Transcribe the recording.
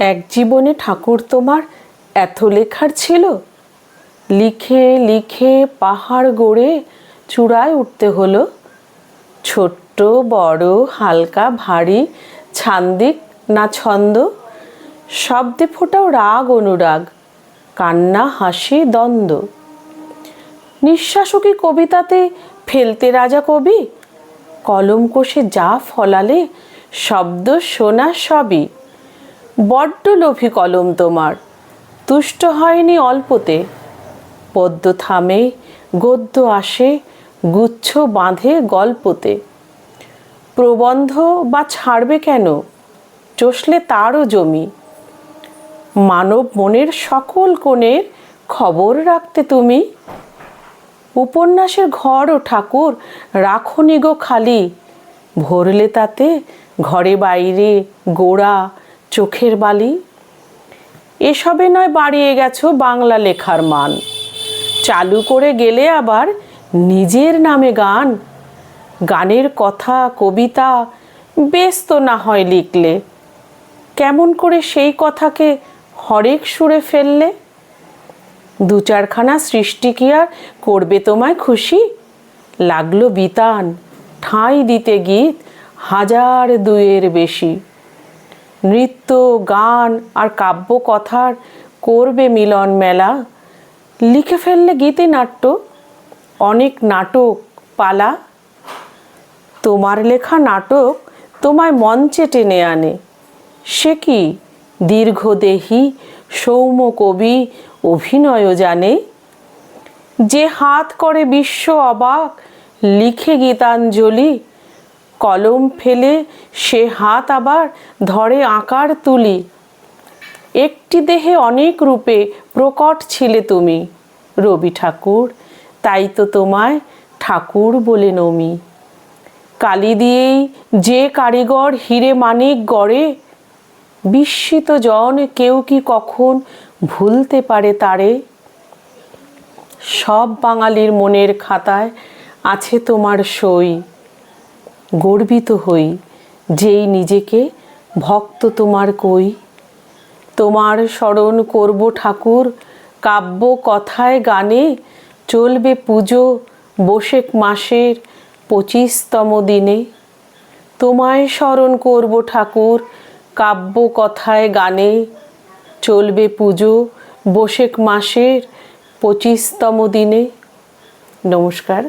এক জীবনে ঠাকুর তোমার এত লেখার ছিল, লিখে লিখে পাহাড় গড়ে চূড়ায় উঠতে হলো। ছোট্ট বড় হালকা ভারী ছান্দিক না ছন্দ, শব্দে ফোটাও রাগ অনুরাগ, কান্না হাসি দ্বন্দ্ব। নিঃশ্বাসও কি কবিতাতে ফেলতে রাজা কবি? কলম কষে যা ফলালে শব্দ শোনা সবই। বড্ড লোভী কলম তোমার, তুষ্ট হয়নি অল্পতে। পদ্য থামে গদ্য আসে, গুচ্ছ বাঁধে গল্পতে। প্রবন্ধ বা ছাড়বে কেন, চষলে তারও জমি। মানব মনের সকল কোণের খবর রাখতে তুমি। উপন্যাসের ঘরও ঠাকুর রাখনি গো খালি, ভরলে তাতে ঘরে বাইরে গোড়া চোখের বালি। এসবে নয় বাড়িয়ে গেছো বাংলা লেখার মান, চালু করে গেলে আবার নিজের নামে গান। গানের কথা কবিতা বেশ তো না হয় লিখলে, কেমন করে সেই কথাকে হরেক সুরে ফেললে? দু চারখানা সৃষ্টি কি আর করবে তোমায় খুশি? লাগলো বিতান ঠাঁই দিতে গীত হাজার দুয়ের বেশি। নৃত্য গান আর কাব্য কথার করবে মিলন মেলা, লিখে ফেললে গীতি নাট্য অনেক নাটক পালা। তোমার লেখা নাটক তোমায় মঞ্চে টেনে আনে, সে কি দীর্ঘদেহী সৌম্য কবি অভিনয়ও জানে। যে হাত করে বিশ্ব অবাক লিখে গীতাঞ্জলি, কলম ফেলে সে হাত আবার ধরে আঁকার তুলি। একটি দেহে অনেক রূপে প্রকট ছিলে তুমি রবি ঠাকুর, তাই তো তোমায় ঠাকুর বলে নমি। কালি দিয়েই যে কারিগর হিরে মানিক গড়ে, বিস্মিত জন কেউ কি কখন ভুলতে পারে তারে? সব বাঙালির মনের খাতায় আছে তোমার সই, গর্বিত হই যেই নিজেকে ভক্ত তোমার কই। তোমার স্মরণ করব ঠাকুর কাব্য কথায় গানে, চলবে পুজো বৈশাখ মাসের 25তম দিনে। তোমায় স্মরণ করব ঠাকুর কাব্য কথায় গানে, চলবে পুজো বৈশাখ মাসের 25তম দিনে। নমস্কার।